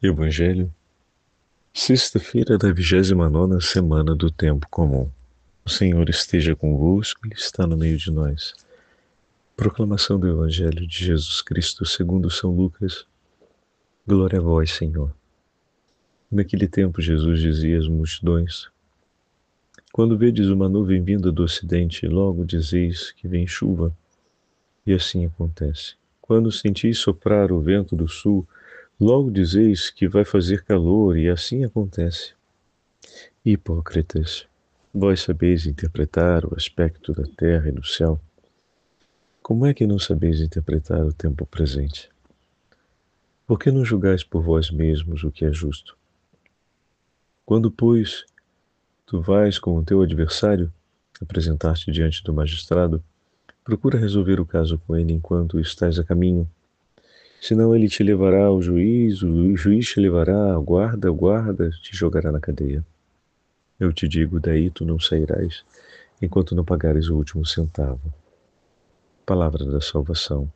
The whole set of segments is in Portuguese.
Evangelho, sexta-feira da 29ª semana do tempo comum. O Senhor esteja convosco, Ele está no meio de nós. Proclamação do Evangelho de Jesus Cristo segundo São Lucas. Glória a vós, Senhor. Naquele tempo Jesus dizia às multidões: quando vedes uma nuvem vinda do ocidente, logo dizeis que vem chuva, e assim acontece. Quando sentis soprar o vento do sul, logo dizeis que vai fazer calor, e assim acontece. Hipócritas, vós sabeis interpretar o aspecto da terra e do céu. Como é que não sabeis interpretar o tempo presente? Por que não julgais por vós mesmos o que é justo? Quando, pois, tu vais com o teu adversário apresentar-te diante do magistrado, procura resolver o caso com ele enquanto estás a caminho. Senão ele te levará ao juiz, o juiz te levará à guarda, o guarda te jogará na cadeia. Eu te digo, daí tu não sairás, enquanto não pagares o último centavo. Palavra da salvação.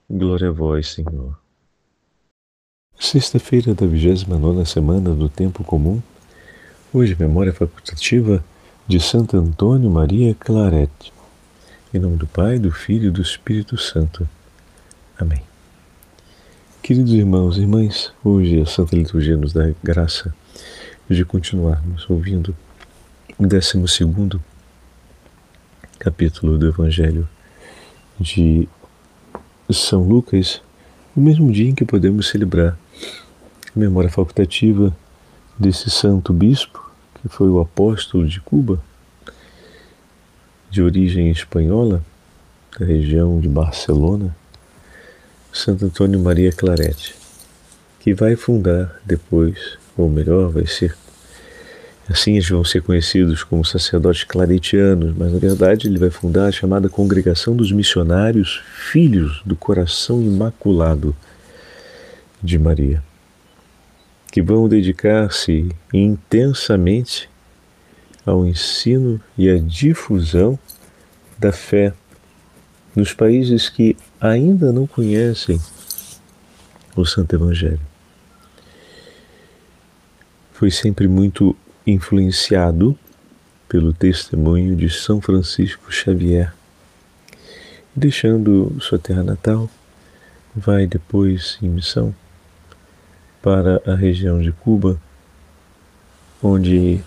Glória a vós, Senhor. Sexta-feira da 29ª semana do tempo comum. Hoje, memória facultativa de Santo Antônio Maria Claret. Em nome do Pai, do Filho e do Espírito Santo. Amém. Queridos irmãos e irmãs, hoje a Santa Liturgia nos dá graça de continuarmos ouvindo o 12º capítulo do Evangelho de São Lucas, no mesmo dia em que podemos celebrar a memória facultativa desse santo bispo, que foi o apóstolo de Cuba, de origem espanhola, da região de Barcelona, Santo Antônio Maria Claret, que vai fundar depois, ou melhor, vai ser, assim eles vão ser conhecidos como sacerdotes claretianos, mas na verdade ele vai fundar a chamada Congregação dos Missionários Filhos do Coração Imaculado de Maria, que vão dedicar-se intensamente ao ensino e à difusão da fé nos países que ainda não conhecem o Santo Evangelho. Foi sempre muito influenciado pelo testemunho de São Francisco Xavier. Deixando sua terra natal, vai depois em missão para a região de Cuba, onde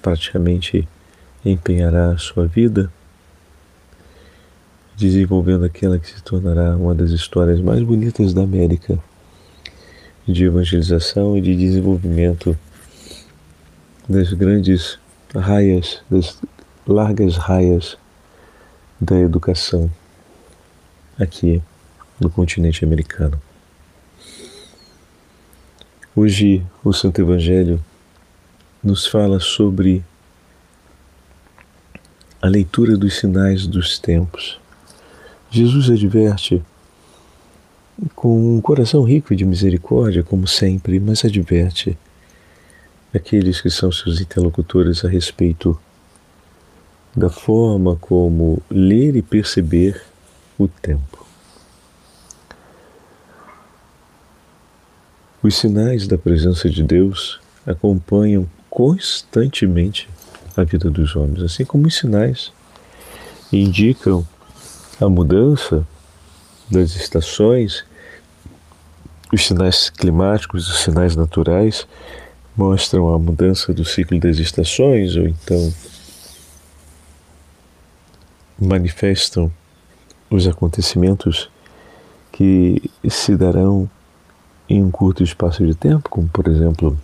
praticamente empenhará a sua vida, desenvolvendo aquela que se tornará uma das histórias mais bonitas da América, de evangelização e de desenvolvimento das grandes raias, das largas raias da educação aqui no continente americano. Hoje o Santo Evangelho nos fala sobre a leitura dos sinais dos tempos. Jesus adverte com um coração rico de misericórdia, como sempre, mas adverte aqueles que são seus interlocutores a respeito da forma como ler e perceber o tempo. Os sinais da presença de Deus acompanham constantemente a vida dos homens, assim como os sinais indicam a mudança das estações, os sinais climáticos, os sinais naturais mostram a mudança do ciclo das estações, ou então manifestam os acontecimentos que se darão em um curto espaço de tempo, como por exemplo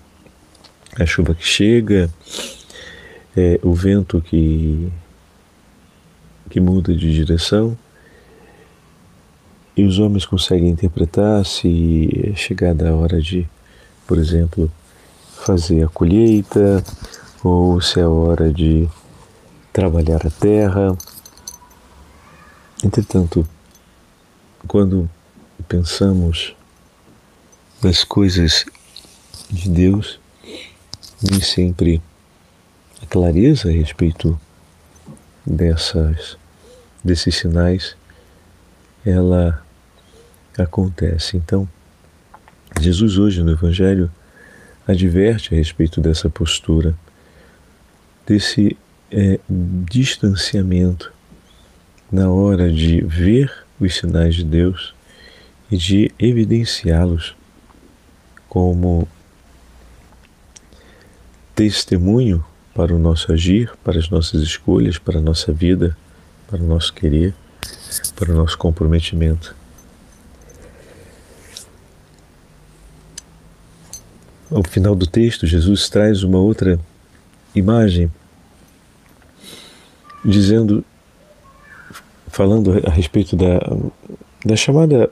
a chuva que chega, o vento que muda de direção, e os homens conseguem interpretar se é chegada a hora de, por exemplo, fazer a colheita, ou se é hora de trabalhar a terra. Entretanto, quando pensamos nas coisas de Deus, nem sempre a clareza a respeito desses sinais, ela acontece. Então, Jesus hoje no Evangelho adverte a respeito dessa postura, desse distanciamento na hora de ver os sinais de Deus e de evidenciá-los como testemunho para o nosso agir, para as nossas escolhas, para a nossa vida, para o nosso querer, para o nosso comprometimento. Ao final do texto, Jesus traz uma outra imagem, falando a respeito da chamada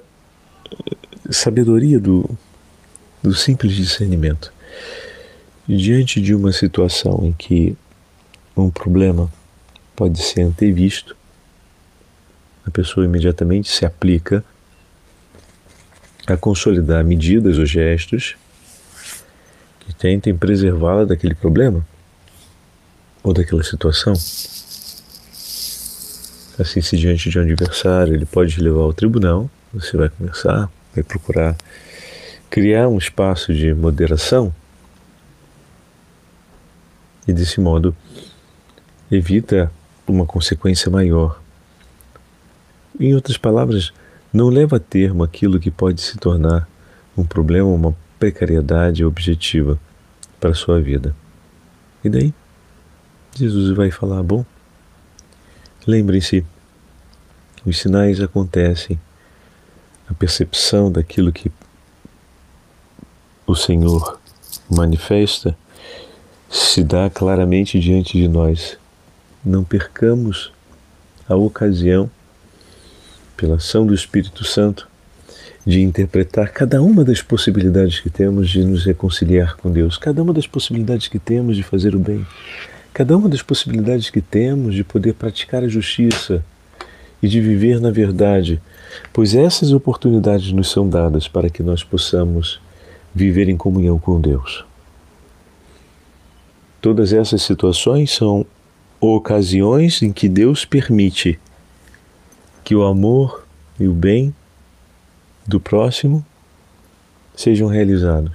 sabedoria do simples discernimento. Diante de uma situação em que um problema pode ser antevisto, a pessoa imediatamente se aplica a consolidar medidas ou gestos que tentem preservá-la daquele problema ou daquela situação. Assim, se diante de um adversário ele pode levar ao tribunal, você vai conversar, vai procurar criar um espaço de moderação e, desse modo, evita uma consequência maior. Em outras palavras, não leva a termo aquilo que pode se tornar um problema, uma precariedade objetiva para a sua vida. E daí, Jesus vai falar, bom, lembrem-se, os sinais acontecem, a percepção daquilo que o Senhor manifesta se dá claramente diante de nós. Não percamos a ocasião, pela ação do Espírito Santo, de interpretar cada uma das possibilidades que temos de nos reconciliar com Deus, cada uma das possibilidades que temos de fazer o bem, cada uma das possibilidades que temos de poder praticar a justiça e de viver na verdade, pois essas oportunidades nos são dadas para que nós possamos viver em comunhão com Deus. Todas essas situações são ocasiões em que Deus permite que o amor e o bem do próximo sejam realizados.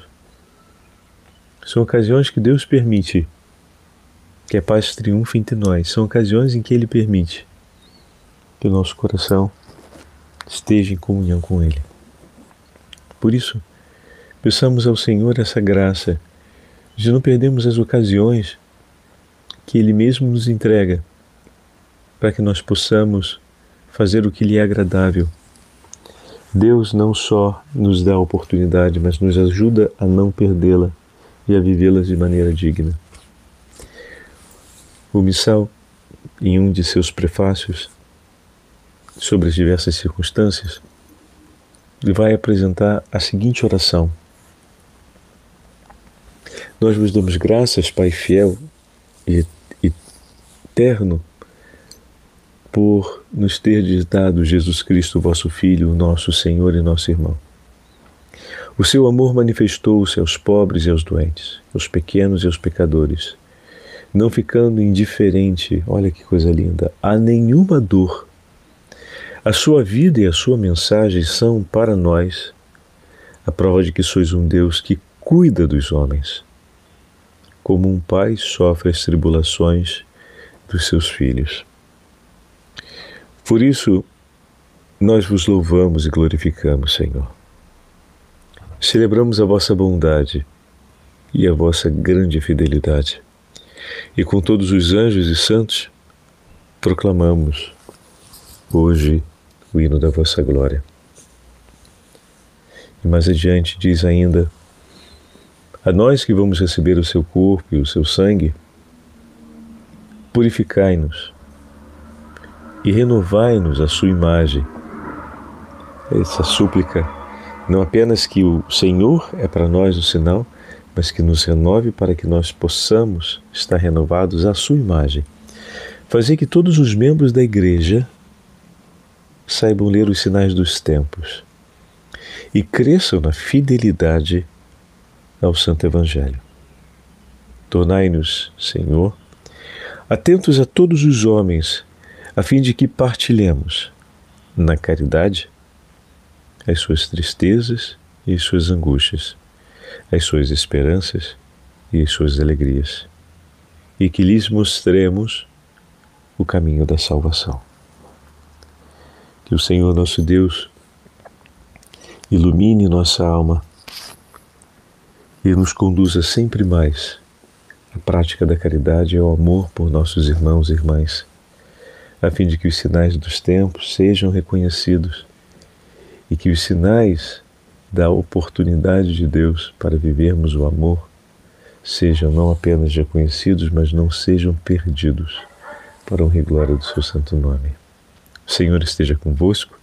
São ocasiões que Deus permite que a paz triunfe entre nós. São ocasiões em que Ele permite que o nosso coração esteja em comunhão com Ele. Por isso, peçamos ao Senhor essa graça de não perdermos as ocasiões que Ele mesmo nos entrega para que nós possamos fazer o que lhe é agradável. Deus não só nos dá a oportunidade, mas nos ajuda a não perdê-la e a vivê-las de maneira digna. O Missal, em um de seus prefácios sobre as diversas circunstâncias, ele vai apresentar a seguinte oração: Nós vos damos graças, Pai fiel e eterno, por nos terdes dado Jesus Cristo, vosso Filho, nosso Senhor e nosso irmão. O seu amor manifestou-se aos pobres e aos doentes, aos pequenos e aos pecadores, não ficando indiferente, olha que coisa linda, a nenhuma dor. A sua vida e a sua mensagem são, para nós, a prova de que sois um Deus que cuida dos homens, como um pai sofre as tribulações dos seus filhos. Por isso, nós vos louvamos e glorificamos, Senhor. Celebramos a vossa bondade e a vossa grande fidelidade. E com todos os anjos e santos, proclamamos hoje o hino da vossa glória. E mais adiante diz ainda: a nós que vamos receber o seu corpo e o seu sangue, purificai-nos e renovai-nos a sua imagem. Essa súplica, não apenas que o Senhor é para nós o sinal, mas que nos renove para que nós possamos estar renovados à sua imagem. Fazer que todos os membros da igreja saibam ler os sinais dos tempos e cresçam na fidelidade ao Santo Evangelho. Tornai-nos, Senhor, atentos a todos os homens, a fim de que partilhemos na caridade as suas tristezas e as suas angústias, as suas esperanças e as suas alegrias, e que lhes mostremos o caminho da salvação. Que o Senhor nosso Deus ilumine nossa alma e nos conduza sempre mais à prática da caridade e ao amor por nossos irmãos e irmãs, a fim de que os sinais dos tempos sejam reconhecidos e que os sinais da oportunidade de Deus para vivermos o amor sejam não apenas reconhecidos, mas não sejam perdidos, para a honra e glória do seu santo nome. O Senhor esteja convosco,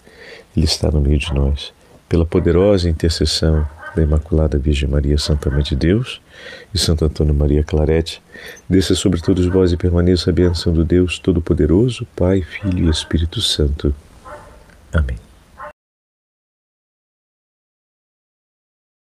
Ele está no meio de nós. Pela poderosa intercessão da Imaculada Virgem Maria, Santa Mãe de Deus, e Santo Antônio Maria Clarete, desça sobre todos vós e permaneça a bênção do Deus Todo-Poderoso, Pai, Filho e Espírito Santo. Amém.